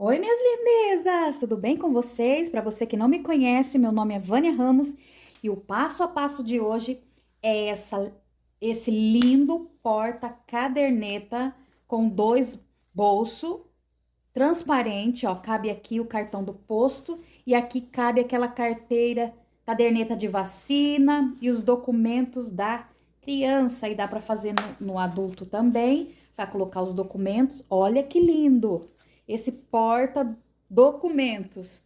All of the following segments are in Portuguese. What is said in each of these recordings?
Oi, minhas lindezas! Tudo bem com vocês? Para você que não me conhece, meu nome é Vânia Ramos e o passo a passo de hoje é esse lindo porta-caderneta com dois bolsos transparente, ó, cabe aqui o cartão do posto e aqui cabe aquela carteira, caderneta de vacina e os documentos da criança e dá para fazer no adulto também, para colocar os documentos. Olha que lindo! Esse porta documentos.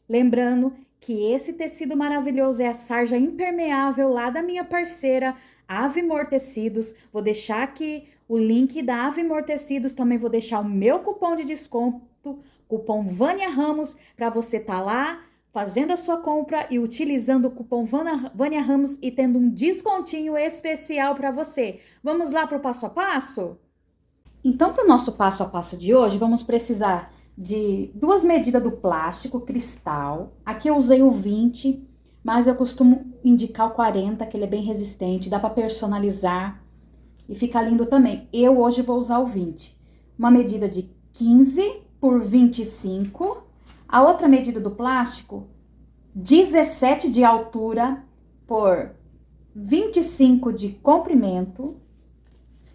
Lembrando que esse tecido maravilhoso é a sarja impermeável lá da minha parceira Avimor Tecidos. Vou deixar aqui o link da Avimor Tecidos, também vou deixar o meu cupom de desconto, cupom Vânia Ramos, para você tá lá fazendo a sua compra e utilizando o cupom Vânia Ramos e tendo um descontinho especial para você. Vamos lá para o passo a passo? Então, para o nosso passo a passo de hoje, vamos precisar de duas medidas do plástico cristal. Aqui eu usei o 20, mas eu costumo indicar o 40, que ele é bem resistente, dá para personalizar e fica lindo também. Eu hoje vou usar o 20. Uma medida de 15 por 25. A outra medida do plástico, 17 de altura por 25 de comprimento.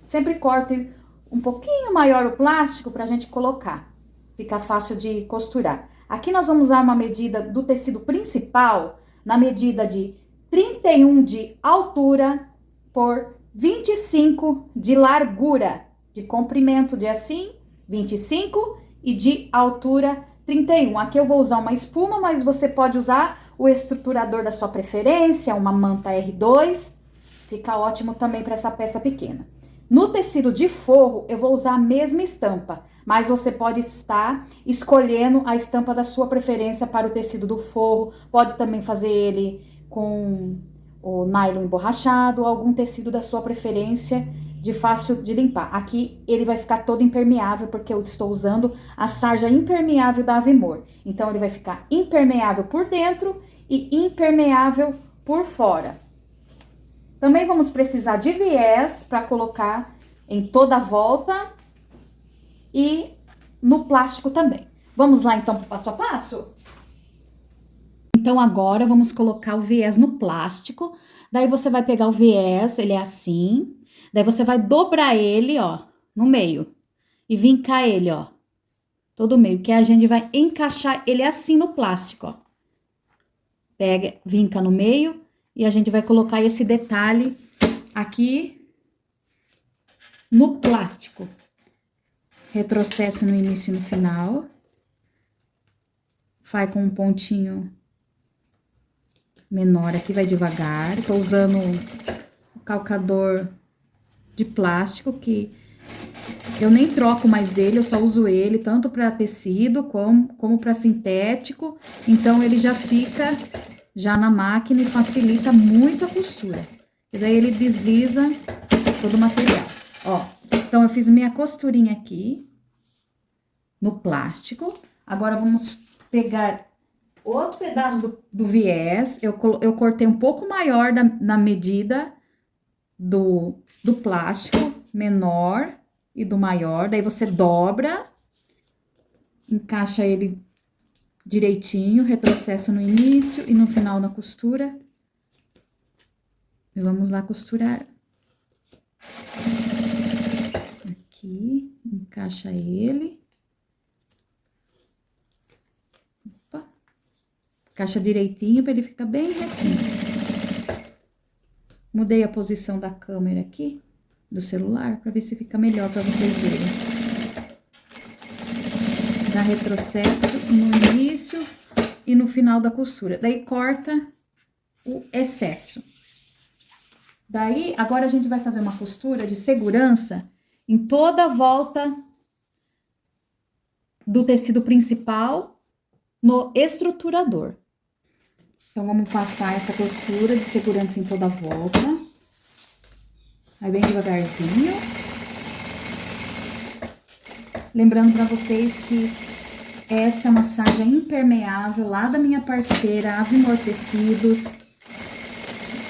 Sempre corte um pouquinho maior o plástico para a gente colocar. Fica fácil de costurar. Aqui nós vamos usar uma medida do tecido principal, na medida de 31 de altura por 25 de largura. De comprimento de assim, 25 e de altura 31. Aqui eu vou usar uma espuma, mas você pode usar o estruturador da sua preferência, uma manta R2. Fica ótimo também para essa peça pequena. No tecido de forro, eu vou usar a mesma estampa, mas você pode estar escolhendo a estampa da sua preferência para o tecido do forro. Pode também fazer ele com o nylon emborrachado ou algum tecido da sua preferência de fácil de limpar. Aqui ele vai ficar todo impermeável porque eu estou usando a sarja impermeável da Avimor. Então ele vai ficar impermeável por dentro e impermeável por fora. Também vamos precisar de viés para colocar em toda a volta e no plástico também. Vamos lá então para o passo a passo? Então agora vamos colocar o viés no plástico. Daí você vai pegar o viés, ele é assim. Daí você vai dobrar ele, ó, no meio. E vincar ele, ó, todo meio. Que a gente vai encaixar ele assim no plástico, ó. Pega, vinca no meio. E a gente vai colocar esse detalhe aqui no plástico. Retrocesso no início e no final. Faz com um pontinho menor aqui, vai devagar. Tô usando o calcador de plástico, que eu nem troco mais ele, eu só uso ele tanto para tecido como para sintético. Então, ele já fica já na máquina e facilita muito a costura. E daí ele desliza todo o material. Ó, então eu fiz minha costurinha aqui no plástico. Agora vamos pegar outro pedaço do viés. Eu cortei um pouco maior na medida do plástico, menor e do maior. Daí você dobra, encaixa ele direitinho, retrocesso no início e no final da costura. E vamos lá costurar. Aqui, encaixa ele. Opa. Encaixa direitinho para ele ficar bem retinho. Mudei a posição da câmera aqui, do celular, para ver se fica melhor para vocês verem. Dá retrocesso no início e no final da costura. Daí, corta o excesso. Daí, agora a gente vai fazer uma costura de segurança em toda a volta do tecido principal no estruturador. Então, vamos passar essa costura de segurança em toda a volta. Vai bem devagarzinho. Lembrando para vocês que essa é uma sarja impermeável lá da minha parceira Avimor Tecidos.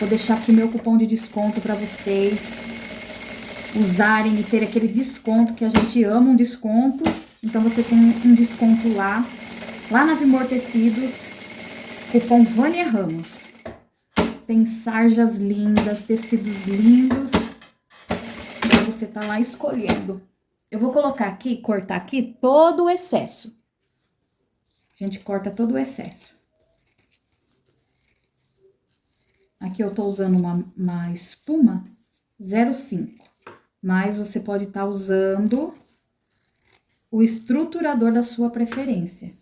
Vou deixar aqui meu cupom de desconto para vocês usarem e ter aquele desconto, que a gente ama um desconto Então, você tem um desconto lá na Vimor Tecidos, cupom Vânia Ramos. Tem sarjas lindas, tecidos lindos, pra você tá lá escolhendo. Eu vou colocar aqui, cortar aqui todo o excesso. A gente corta todo o excesso. Aqui eu tô usando uma espuma 0,5. Mas você pode estar usando o estruturador da sua preferência.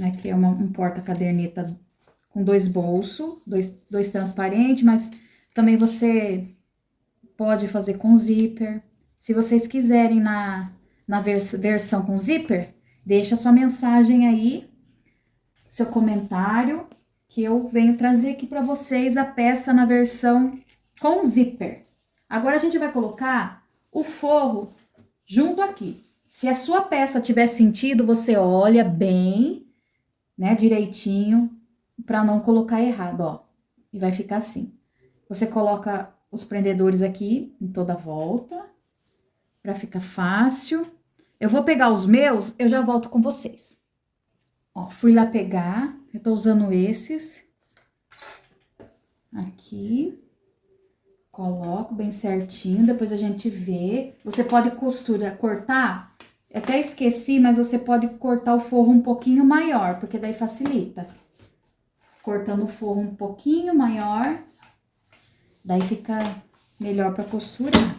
Aqui é um porta-caderneta com 2 bolsos, dois transparentes, mas também você pode fazer com zíper. Se vocês quiserem na versão com zíper, deixa sua mensagem aí, seu comentário, que eu venho trazer aqui para vocês a peça na versão com zíper. Agora, a gente vai colocar o forro junto aqui. Se a sua peça tiver sentido, você olha bem, né, direitinho, para não colocar errado, ó. E vai ficar assim. Você coloca os prendedores aqui em toda a volta, para ficar fácil. Eu vou pegar os meus, eu já volto com vocês. Ó, fui lá pegar, eu tô usando esses. Aqui. Coloco bem certinho, depois a gente vê. Você pode cortar, eu até esqueci, mas você pode cortar o forro um pouquinho maior, porque daí facilita. Cortando o forro um pouquinho maior, daí fica melhor pra costurar.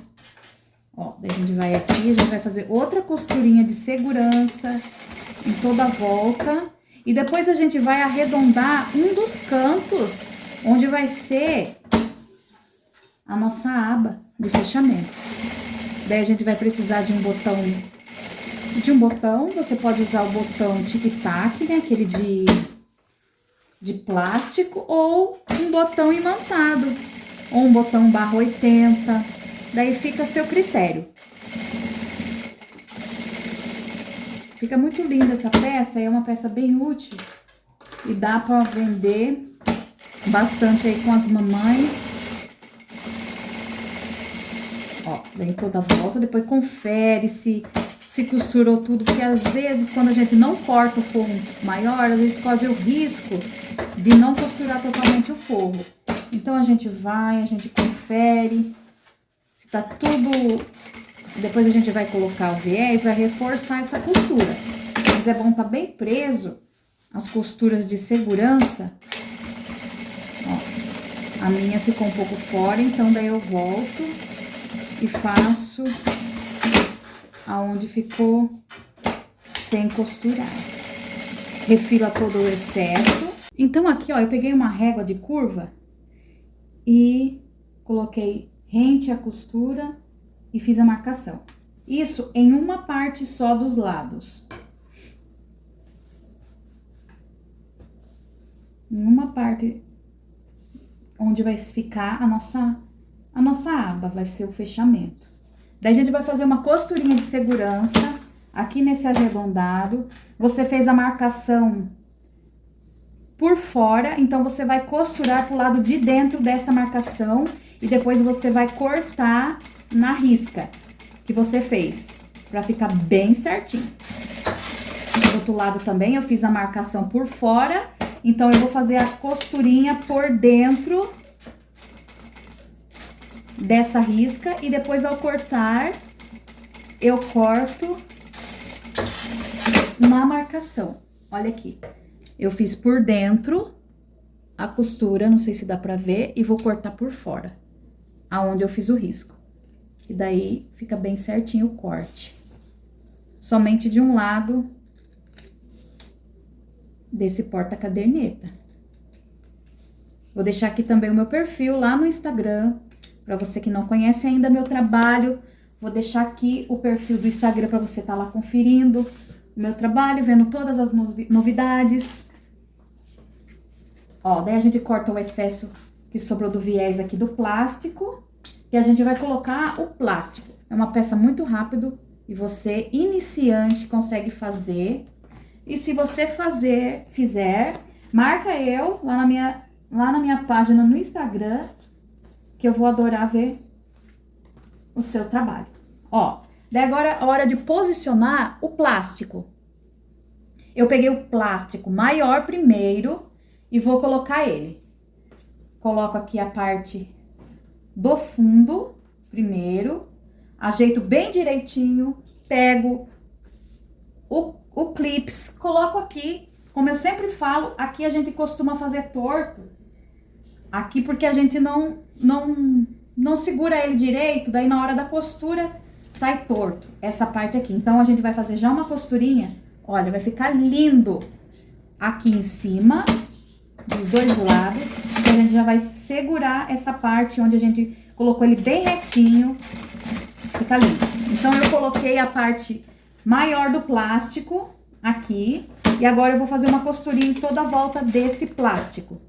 Ó, daí a gente vai aqui, a gente vai fazer outra costurinha de segurança em toda a volta. E depois a gente vai arredondar um dos cantos, onde vai ser a nossa aba de fechamento. Daí a gente vai precisar de um botão, você pode usar o botão tic-tac, né, aquele de plástico, ou um botão imantado, ou um botão barra 80, daí fica a seu critério. Fica muito linda essa peça, é uma peça bem útil e dá para vender bastante aí com as mamães. Ó, vem toda a volta, depois confere se costurou tudo, porque às vezes quando a gente não corta o forro maior, às vezes corre o risco de não costurar totalmente o forro. Então a gente vai, a gente confere se tá tudo. Depois a gente vai colocar o viés, vai reforçar essa costura. Mas é bom tá bem preso as costuras de segurança. Ó, a minha ficou um pouco fora, então daí eu volto e faço aonde ficou sem costurar. Refila todo o excesso. Então, aqui, ó, eu peguei uma régua de curva e coloquei rente à costura e fiz a marcação. Isso em uma parte só dos lados. Em uma parte onde vai ficar a nossa aba, vai ser o fechamento. Daí a gente vai fazer uma costurinha de segurança aqui nesse arredondado. Você fez a marcação por fora, então você vai costurar pro lado de dentro dessa marcação e depois você vai cortar na risca que você fez, pra ficar bem certinho. Do outro lado também eu fiz a marcação por fora, então eu vou fazer a costurinha por dentro dessa risca e depois ao cortar, eu corto na marcação. Olha aqui, eu fiz por dentro a costura, não sei se dá pra ver, e vou cortar por fora, aonde eu fiz o risco. E daí fica bem certinho o corte. Somente de um lado desse porta-caderneta. Vou deixar aqui também o meu perfil lá no Instagram. Para você que não conhece ainda meu trabalho, vou deixar aqui o perfil do Instagram para você estar lá conferindo o meu trabalho, vendo todas as novidades. Ó, daí a gente corta o excesso que sobrou do viés aqui do plástico, e a gente vai colocar o plástico. É uma peça muito rápido e você, iniciante, consegue fazer. E se você fizer, marca eu lá na minha página no Instagram, que eu vou adorar ver o seu trabalho. Ó, Daí agora é a hora de posicionar o plástico. Eu peguei o plástico maior primeiro e vou colocar ele. Coloco aqui a parte do fundo primeiro, ajeito bem direitinho, pego o clips, coloco aqui. Como eu sempre falo, aqui a gente costuma fazer torto. Aqui porque a gente não segura ele direito, daí na hora da costura sai torto essa parte aqui. Então, a gente vai fazer já uma costurinha, olha, vai ficar lindo aqui em cima, dos dois lados. A gente já vai segurar essa parte onde a gente colocou ele bem retinho, fica lindo. Então, eu coloquei a parte maior do plástico aqui, e agora eu vou fazer uma costurinha em toda a volta desse plástico.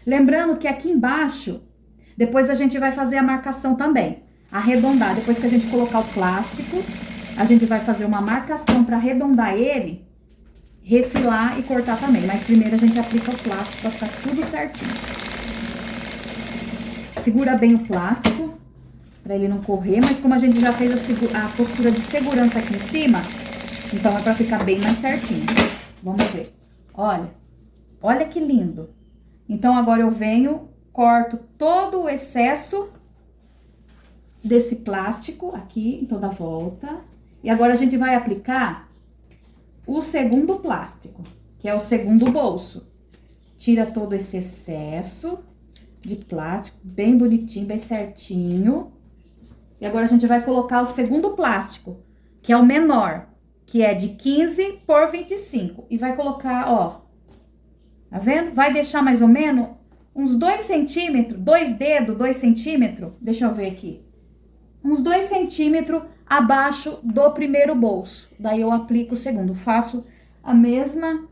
Lembrando que aqui embaixo, depois a gente vai fazer a marcação também, arredondar. Depois que a gente colocar o plástico, a gente vai fazer uma marcação para arredondar ele, refilar e cortar também. Mas primeiro a gente aplica o plástico para ficar tudo certinho. Segura bem o plástico, para ele não correr, mas como a gente já fez a costura de segurança aqui em cima, então é para ficar bem mais certinho. Vamos ver. Olha que lindo. Então, agora eu venho, corto todo o excesso desse plástico aqui, em toda a volta. E agora a gente vai aplicar o segundo plástico, que é o segundo bolso. Tira todo esse excesso de plástico, bem bonitinho, bem certinho. E agora a gente vai colocar o segundo plástico, que é o menor, que é de 15 por 25. E vai colocar, ó, tá vendo? Vai deixar mais ou menos uns 2 centímetros, 2 dedos, 2 centímetros, deixa eu ver aqui. Uns 2 centímetros abaixo do primeiro bolso. Daí eu aplico o segundo. Faço a mesma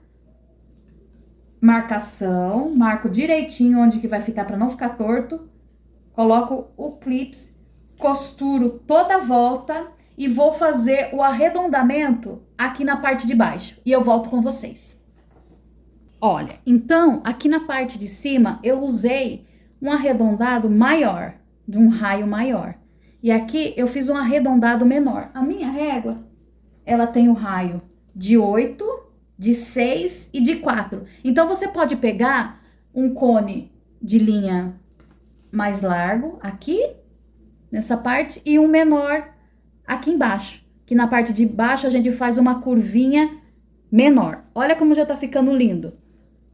marcação, marco direitinho onde que vai ficar para não ficar torto. Coloco o clips, costuro toda a volta e vou fazer o arredondamento aqui na parte de baixo. E eu volto com vocês. Olha, então, aqui na parte de cima, eu usei um arredondado maior, de um raio maior. E aqui, eu fiz um arredondado menor. A minha régua, ela tem o raio de 8, de 6 e de 4. Então, você pode pegar um cone de linha mais largo, aqui, nessa parte, e um menor aqui embaixo. Que na parte de baixo, a gente faz uma curvinha menor. Olha como já tá ficando lindo.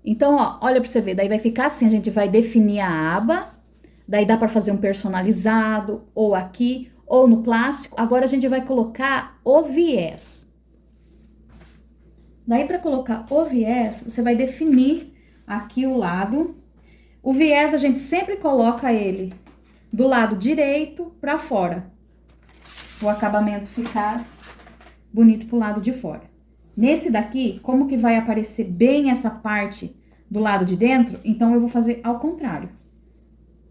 Então, ó, olha pra você ver, daí vai ficar assim, a gente vai definir a aba, daí dá pra fazer um personalizado, ou aqui, ou no plástico. Agora, a gente vai colocar o viés. Daí, pra colocar o viés, você vai definir aqui o lado. O viés, a gente sempre coloca ele do lado direito pra fora. O acabamento ficar bonito pro lado de fora. Nesse daqui, como que vai aparecer bem essa parte do lado de dentro? Então, eu vou fazer ao contrário.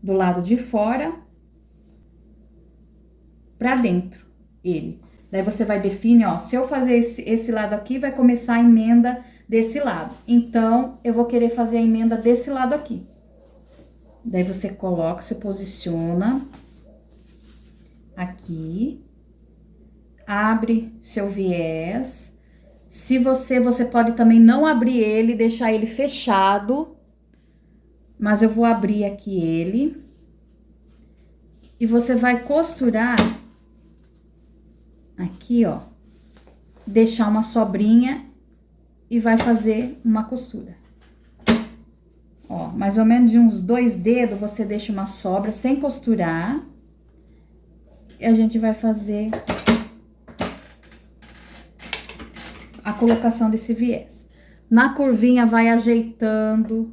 Do lado de fora pra dentro, ele. Daí, você vai definir, ó, se eu fazer esse lado aqui, vai começar a emenda desse lado. Então, eu vou querer fazer a emenda desse lado aqui. Daí, você coloca, você posiciona aqui, abre seu viés. Se você pode também não abrir ele, deixar ele fechado. Mas eu vou abrir aqui ele. E você vai costurar aqui, ó. Deixar uma sobrinha e vai fazer uma costura. Ó, mais ou menos de uns 2 dedos, você deixa uma sobra sem costurar. E a gente vai fazer a colocação desse viés. Na curvinha, vai ajeitando,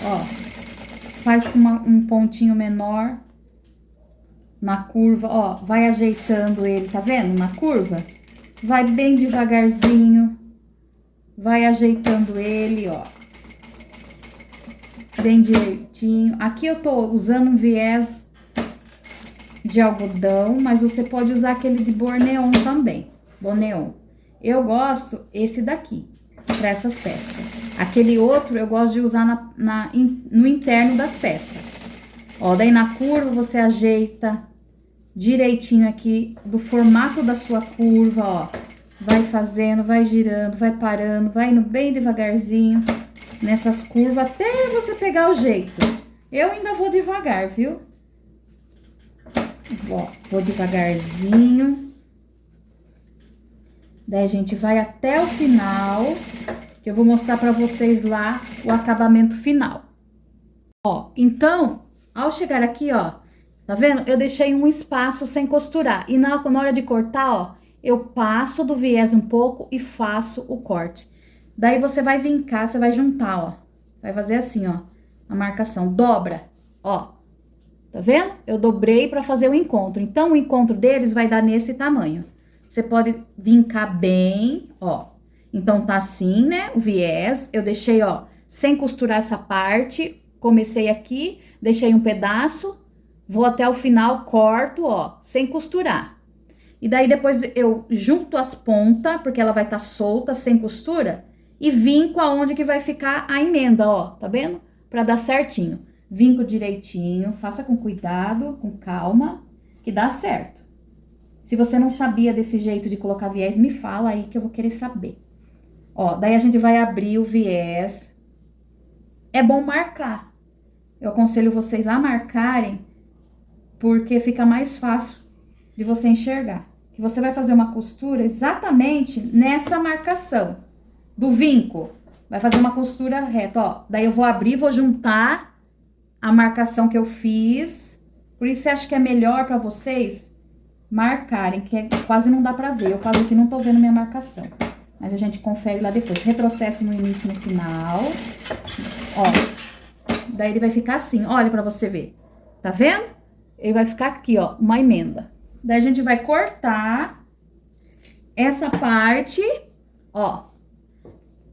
ó, faz com um pontinho menor na curva, ó, vai ajeitando ele, tá vendo? Na curva, vai bem devagarzinho, vai ajeitando ele, ó, bem direitinho. Aqui eu tô usando um viés de algodão, mas você pode usar aquele de borneon também, boneon. Eu gosto esse daqui, para essas peças. Aquele outro eu gosto de usar no interno das peças. Ó, daí na curva você ajeita direitinho aqui do formato da sua curva, ó. Vai fazendo, vai girando, vai parando, vai indo bem devagarzinho nessas curvas até você pegar o jeito. Eu ainda vou devagar, viu? Ó, vou devagarzinho. Daí a gente vai até o final, que eu vou mostrar pra vocês lá o acabamento final. Ó, então, ao chegar aqui, ó, tá vendo? Eu deixei um espaço sem costurar. E na hora de cortar, ó, eu passo do viés um pouco e faço o corte. Daí você vai vincar, você vai juntar, ó. Vai fazer assim, ó, a marcação. Dobra, ó. Tá vendo? Eu dobrei pra fazer o encontro. Então, o encontro deles vai dar nesse tamanho. Você pode vincar bem, ó. Então, tá assim, né? O viés. Eu deixei, ó, sem costurar essa parte. Comecei aqui, deixei um pedaço. Vou até o final, corto, ó, sem costurar. E daí, depois eu junto as pontas, porque ela vai estar solta, sem costura. E vinco aonde que vai ficar a emenda, ó. Tá vendo? Pra dar certinho. Vinco direitinho, faça com cuidado, com calma, que dá certo. Se você não sabia desse jeito de colocar viés, me fala aí que eu vou querer saber. Ó, daí a gente vai abrir o viés. É bom marcar. Eu aconselho vocês a marcarem, porque fica mais fácil de você enxergar. Que você vai fazer uma costura exatamente nessa marcação do vinco. Vai fazer uma costura reta, ó. Daí eu vou abrir, vou juntar a marcação que eu fiz. Por isso, eu acho que é melhor pra vocês marcarem, que quase não dá pra ver. Eu quase que não tô vendo minha marcação. Mas a gente confere lá depois. Retrocesso no início e no final. Ó. Daí ele vai ficar assim, olha pra você ver. Tá vendo? Ele vai ficar aqui, ó, uma emenda. Daí a gente vai cortar essa parte, ó.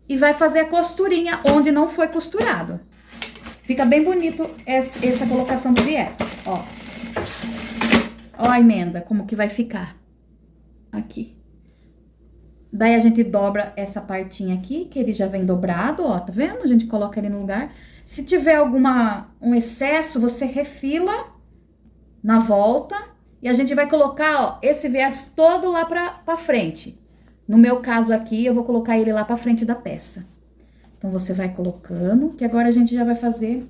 E vai fazer a costurinha onde não foi costurado. Fica bem bonito essa colocação do viés, ó. Ó a emenda, como que vai ficar. Aqui. Daí a gente dobra essa partinha aqui, que ele já vem dobrado, ó, tá vendo? A gente coloca ele no lugar. Se tiver um excesso, você refila na volta. E a gente vai colocar, ó, esse viés todo lá pra frente. No meu caso aqui, eu vou colocar ele lá pra frente da peça. Então, você vai colocando, que agora a gente já vai fazer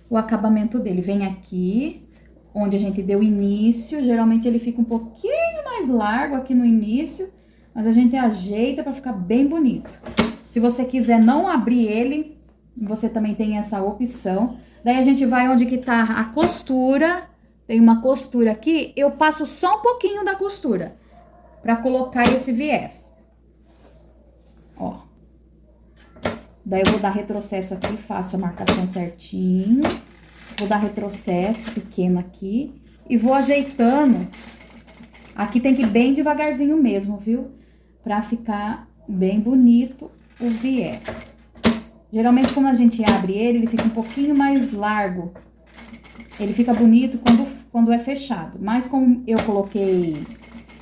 o acabamento dele. Vem aqui, onde a gente deu início. Geralmente, ele fica um pouquinho mais largo aqui no início, mas a gente ajeita pra ficar bem bonito. Se você quiser não abrir ele, você também tem essa opção. Daí, a gente vai onde que tá a costura. Tem uma costura aqui, eu passo só um pouquinho da costura pra colocar esse viés. Ó. Daí eu vou dar retrocesso aqui, faço a marcação certinho. Vou dar retrocesso pequeno aqui e vou ajeitando. Aqui tem que ir bem devagarzinho mesmo, viu? Pra ficar bem bonito o viés. Geralmente, quando a gente abre ele, ele fica um pouquinho mais largo. Ele fica bonito quando é fechado. Mas como eu coloquei...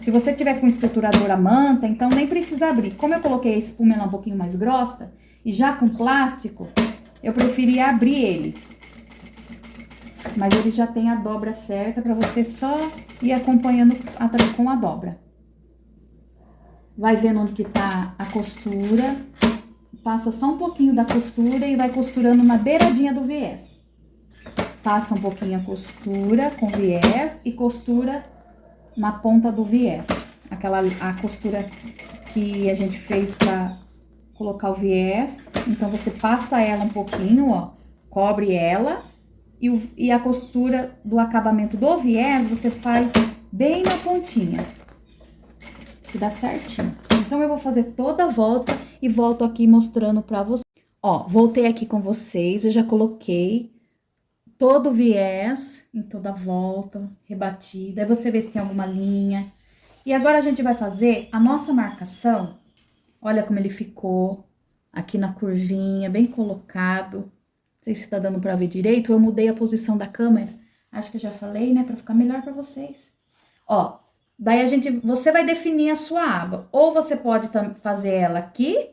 Se você tiver com estruturador a manta, então nem precisa abrir. Como eu coloquei a espuma ela um pouquinho mais grossa, e já com plástico, eu preferia abrir ele. Mas ele já tem a dobra certa pra você só ir acompanhando com a dobra. Vai vendo onde que tá a costura. Passa só um pouquinho da costura e vai costurando na beiradinha do viés. Passa um pouquinho a costura com viés e costura na ponta do viés. A costura que a gente fez pra colocar o viés. Então, você passa ela um pouquinho, ó. Cobre ela. E a costura do acabamento do viés, você faz bem na pontinha. Que dá certinho. Então, eu vou fazer toda a volta e volto aqui mostrando pra vocês. Ó, voltei aqui com vocês, eu já coloquei todo o viés em toda a volta, rebatida. Aí você vê se tem alguma linha. E agora a gente vai fazer a nossa marcação. Olha como ele ficou aqui na curvinha, bem colocado. Não sei se tá dando pra ver direito. Eu mudei a posição da câmera. Acho que eu já falei, né? Pra ficar melhor pra vocês. Ó, daí você vai definir a sua aba. Ou você pode fazer ela aqui,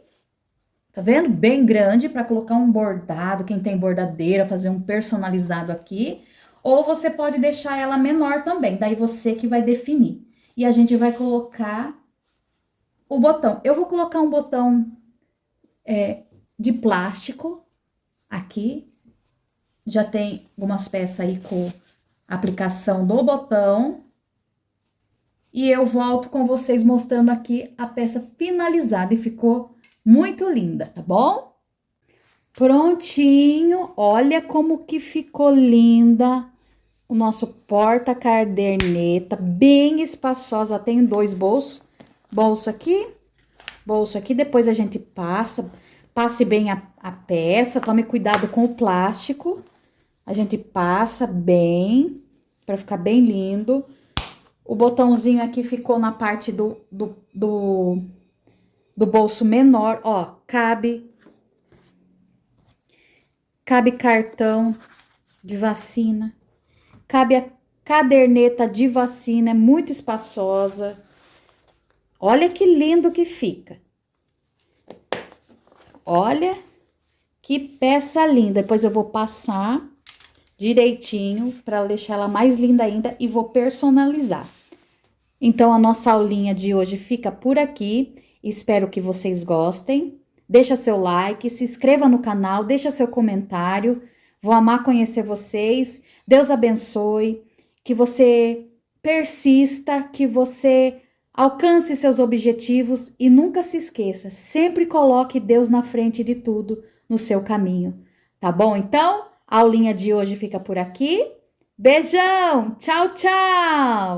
tá vendo? Bem grande, pra colocar um bordado, quem tem bordadeira, fazer um personalizado aqui. ou você pode deixar ela menor também, daí você que vai definir. E a gente vai colocar o botão. Eu vou colocar um botão de plástico aqui. Já tem algumas peças aí com aplicação do botão. E eu volto com vocês mostrando aqui a peça finalizada e ficou muito linda, tá bom? Prontinho, olha como que ficou linda o nosso porta-caderneta, bem espaçosa, tem dois bolsos, bolso aqui, depois a gente passe bem a peça, tome cuidado com o plástico, a gente passa bem, para ficar bem lindo. O botãozinho aqui ficou na parte do bolso menor, ó, cabe cartão de vacina, cabe a caderneta de vacina, é muito espaçosa. Olha que lindo que fica. Olha que peça linda. Depois eu vou passar direitinho para deixar ela mais linda ainda e vou personalizar. Então, a nossa aulinha de hoje fica por aqui. Espero que vocês gostem. Deixa seu like, se inscreva no canal, deixa seu comentário. Vou amar conhecer vocês. Deus abençoe, que você persista, que você alcance seus objetivos e nunca se esqueça, sempre coloque Deus na frente de tudo no seu caminho, tá bom? Então, a aulinha de hoje fica por aqui. Beijão! Tchau, tchau!